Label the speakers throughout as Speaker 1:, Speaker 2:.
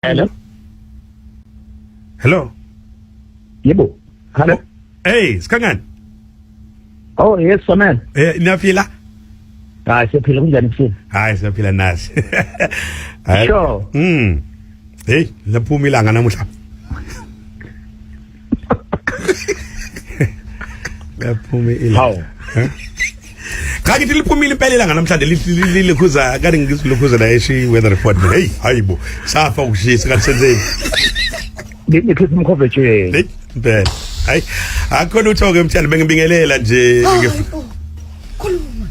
Speaker 1: Hello.
Speaker 2: Hello.
Speaker 1: Yebo. Hello.
Speaker 2: Hey, sikangani?
Speaker 1: Oh yes, man.
Speaker 2: Niyaphila?
Speaker 1: Hayi siphila kunjani mfana?
Speaker 2: Hayi siyaphila nasi.
Speaker 1: Sure.
Speaker 2: Hey, laphuma ilanga namuhla. Laphuma ilanga. Cha ngithi liphumile impela ilanga namhlanje likhuza kade ngisilukhuza la eshi weather report. Hey, hayibo. Safa ukushisa kanti senzeni.
Speaker 1: Ngikhipha umcoverage.
Speaker 2: Hey, impela. Hayi, akhona uthoke mthandi bengibingelela nje
Speaker 3: Khuluma.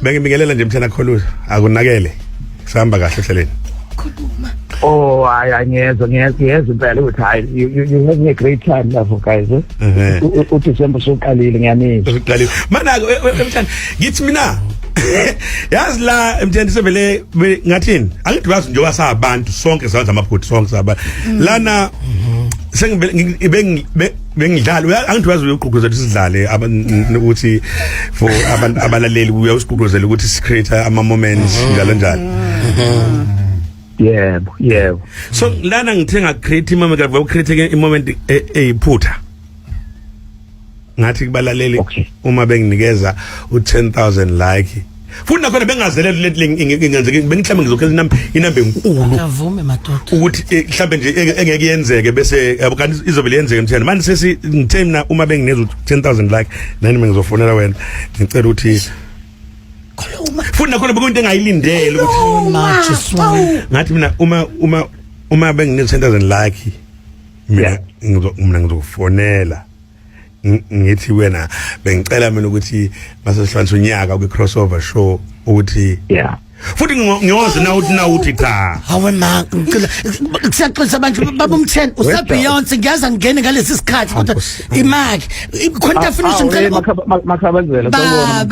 Speaker 2: Bengibingelela nje mthanda kholuza akunakele. Sihamba kahle hleleni.
Speaker 3: Khuluma.
Speaker 1: Oh, ngiyezwa impela ukuthi hayi you having a great time lapho guys. uDecember soqalile ngiyanizwa.
Speaker 2: Uqalile. Mana mthanda ngithi mina yazi la mthanda sevele ngathini angithi bazi nje wasabantu sonke sawenza amaphutha sonke saba lana bengidlala angithi wazi uyogqugquzela sidlale ukuthi for abantu abalaleli uyawusigqugquzela ukuthi si create ama moments njalo njalo.
Speaker 1: Yebo.
Speaker 2: So lana ngithenga create imama ka create a moment eyiphutha ngathi kubalaleli uma benginikeza u10,000 like futhi nakhona bengazelele lento ngingenzeke bengihlambe ngizokhetha inamba enkulu
Speaker 3: Avume madoda
Speaker 2: ukuthi mhlambe nje engeke yenzeke bese kanti izobele yenzeke mthana manje sesi ngithe mina uma bengineza u10,000 like nani ngizofonela wena ngicela ukuthi
Speaker 3: khuluma
Speaker 2: futhi nakhona bekunto engayilindele ukuthi
Speaker 3: manje swami
Speaker 2: ngathi mina uma bengineza 10,000 like mina ngizofonela ngithi wena bengicela mina ukuthi masesihlanisa unyaka kwi crossover show ukuthi futhi ngiyoze na uthi cha
Speaker 3: hawe ma ngicela kusaqinisa abantu babumtheni usaBeyonce ngiyaza ngene ngalesi sikhathi kodwa imaki khona finish ngicela
Speaker 1: makhabazela
Speaker 3: baba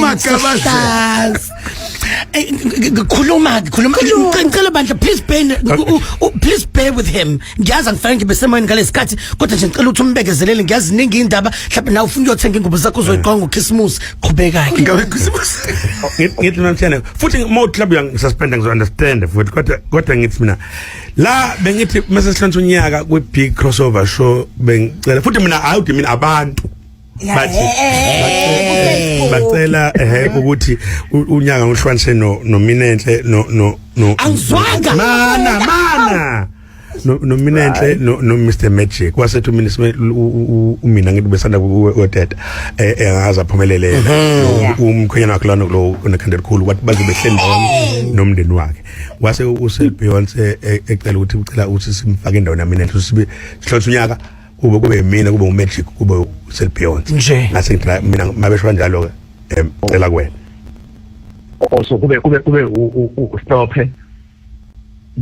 Speaker 3: makhabazela khuluma ngicela bandla please bear with him ngiyaza ngifanele ngibe semoyeni ngalesi sikhathi kodwa nje ngicela ukuthi umbekezelele ngiyazi ningi indaba mhlawumbe nawe ufuna uyothenga ingubo zakho uzoyiqonga ngoChristmas qhubeka ke
Speaker 2: ngoChristmas ngithi mthana futhi mo club yang suspend ngizo understand futhi kodwa ngithi mina la bengithi mase sihlanza unyaka kwi big crossover show bengicela futhi mina awudi mina abantu bathi bacela ukuthi unyaka ngohlwanise no Minenhle no
Speaker 3: angizwanga
Speaker 2: mana no Minenhle no Mr Magic wasethu mina ngithi besanda kuteta engaza phumelelelela umkhwenyana wakhe lana lo unekhandela khulu wathi baze behleli nomndeni wakhe wase uSelBeyonce ecela ukuthi ucela ukuthi simfake endaweni yaMinenhle sihlonze unyaka kube mina kube uMagic kube uSelBeyonce
Speaker 3: nje
Speaker 2: ngase ngithi mina mabesho njalo ke cela kuwena
Speaker 1: also kube uStophe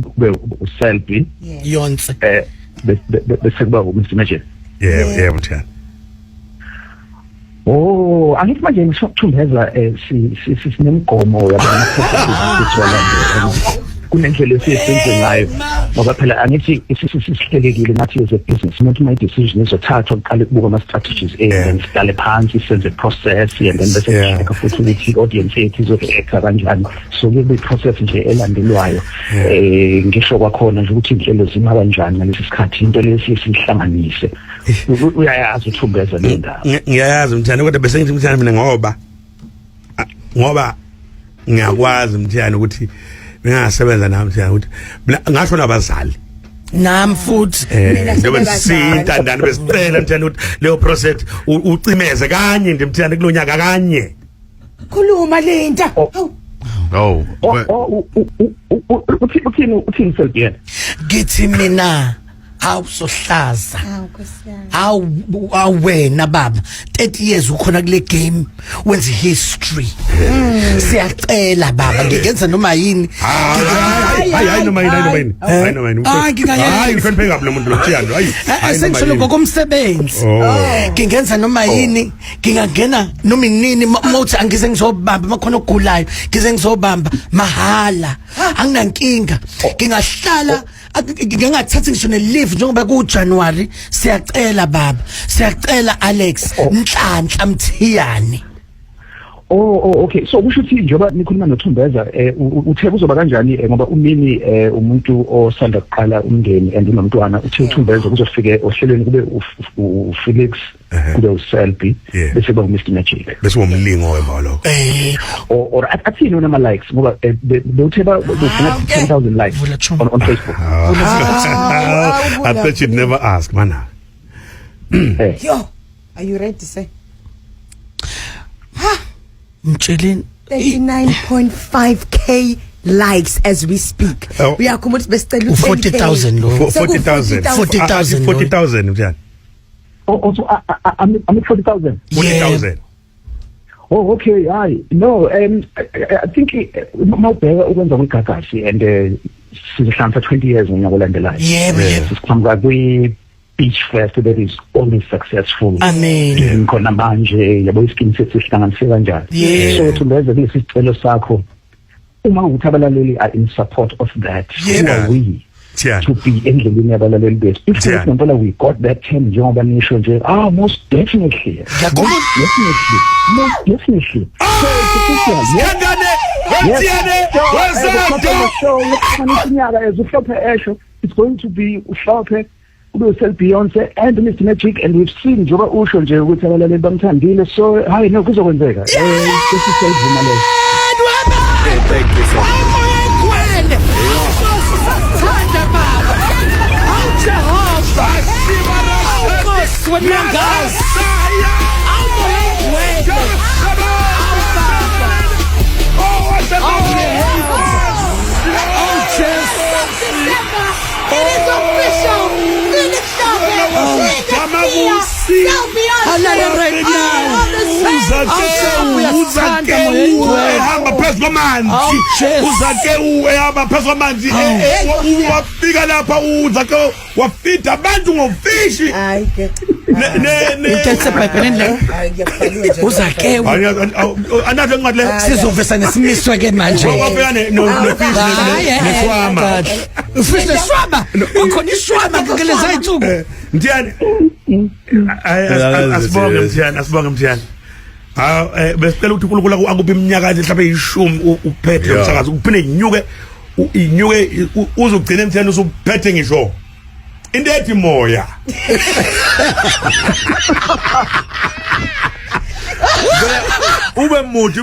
Speaker 1: kube uSelby
Speaker 3: Yonce
Speaker 1: bese kuba uMr Magic
Speaker 2: mthana
Speaker 1: oh angithi manje ngisokuthumbeza sinemgomo yabona kunendlela esiyenze ngayo ngoba phela angithi sisihlelekile nathi as a business not my decision izothathwa uqale kubuka ama strategies and siqale phansi senze process and then bese sishaka futhi ukuthi audience yethu izoreact kanjani so kube process nje elandelwayo ngisho kwakhona nje ukuthi inhlelo zima kanjani ngalesi sikhathi into lesihlanganise uyayazi uthumbeza le ndaba
Speaker 2: ngiyayazi mthana kodwa bese ngithi mthana mina ngoba ngiyakwazi mthana ukuthi bengasebenza nami mthana ukuthi mina ngasho nabazali
Speaker 3: nami futhi
Speaker 2: njengoba sintandane besicela mthana ukuthi leyo process ucimeze kanye nje mthana kulonyaka kanye
Speaker 3: khuluma lenta
Speaker 1: uthini selbiyena
Speaker 3: ngithi mina awusohlaza awena baba 30 years ukhona kule game wenza history siyacela baba ngiyenza noma yini
Speaker 2: hayi noma yini hayi ngifeniphe kabi lo muntu lothiyando hayi
Speaker 3: sengishilo ngokomsebenzi ngingenza noma yini ngingangena noma inini mothi angize ngizobamba makhona ogulayo ngize ngizobamba mahala anginankinga ngingahlala ngingathathi ngisho ne-leave njengoba ku-January siyacela baba siyacela Alex Nhlanhla Mthiyane
Speaker 1: Okay, so kusho ukuthi njengoba nikhuluma noThumbeza uthebe uzoba kanjani ngoba umini umuntu osanda kuqala umndeni and unomntwana uthe uThumbeza kuzofike ohlelweni kube uFelix kube uSelby bese ba uMr Magic
Speaker 2: bese womlingo wemalo
Speaker 1: or athini wona ama likes ngoba bewutheba bufuna 10,000 likes on Facebook.
Speaker 2: I bet you'd never ask mana.
Speaker 4: Yo, are you ready to say?
Speaker 3: Mchelin
Speaker 4: 39.5k likes as we speak. We are coming to best
Speaker 3: 40,000 lo
Speaker 2: 40,000 mthani.
Speaker 1: Also I'm at 40,000.
Speaker 2: 40,000.
Speaker 1: Oh, okay. No, I think mawubheka ukwenza kwegagasi and sizihlanza 20 years ngiyakulandelayo.
Speaker 3: Yebo.
Speaker 1: Sikhamba kwi beach fest that is always successful.
Speaker 3: Amen.
Speaker 1: Khona manje yabo iskin set sihlanganise kanjani. So Thumbeza lesi sicelo sakho uma ukuthi abalaleli are in support of that. Who are we to be endleleni yabalaleli bethu? If for example we got that 10 njengoba nisho nje, most definitely. Most definitely. It's going to be uhlophe ube Beyonce and Mr Magic, and we've seen njengoba usho nje ukuthi abalaleli bamthandile, so hayi no kuzokwenzeka. This is self-vumelelo.
Speaker 5: Thank you so much.
Speaker 2: wafika lapha uzake wafita abantu ngofishi
Speaker 3: uzake
Speaker 2: anathi enqadi le
Speaker 3: sizovesa nesimiswe ke manje
Speaker 2: wafika neswama
Speaker 3: ufish neswama ukhona iswama ngeleza insuku
Speaker 2: mthiyani asibonge mthiyani besicela ukuthi uNkulunkulu akuphi iminyaka mhlawumbe ishumi uphethe umsakazo uphinde inyuke uzugcina mthiyani usuphethe ngisho into ethi moya
Speaker 5: ube muthi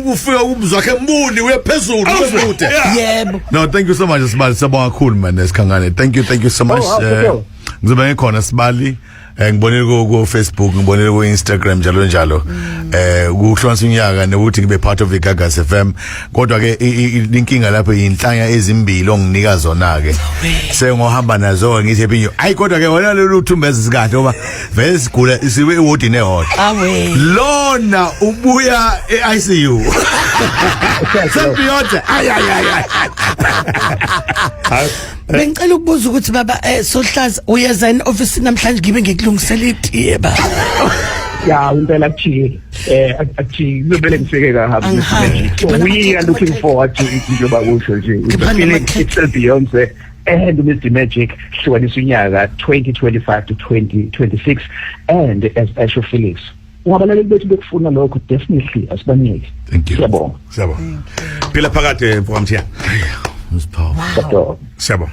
Speaker 5: ufika ubuzwakhe mbuni uyephezulu ubemude.
Speaker 3: Yebo.
Speaker 5: No, thank you so much Sibali, sabonga kakhulu man esikhangane. Thank you so much. Ngizobe ngikhona Sibali. Ngibonile ku Facebook, ngibonile ku Instagram njalo ukuhlonza unyaka nokuthi ngibe part of iGagas FM, kodwa ke inkinga lapho inhlanya ezimbili onginika zona ke sengohamba nazo ngithi ebinyo ayi kodwa ke wona lo Thumbeza sikahle ngoba vele sigula isiwe iwodi nehot lona ubuya eICU Sempiyothe ay
Speaker 3: bengicela ukubuza ukuthi baba Sohlaza uyeza in office namhlanje ngibe ngikulungisela itiye ba
Speaker 1: ya impela kuthi athi kubele ngifike kahambi we are looking forward to njengoba kusho nje it's Beyonce and Mr Magic hlukanisa unyaka 2025 to 2026 and as Asho Felix wabalaleli bethu bekufuna lokho definitely asibanike.
Speaker 5: Thank you.
Speaker 1: Siyabonga.
Speaker 2: phila phakade mfowethu
Speaker 5: Wow.
Speaker 1: Siyabonga.
Speaker 2: siyabonga.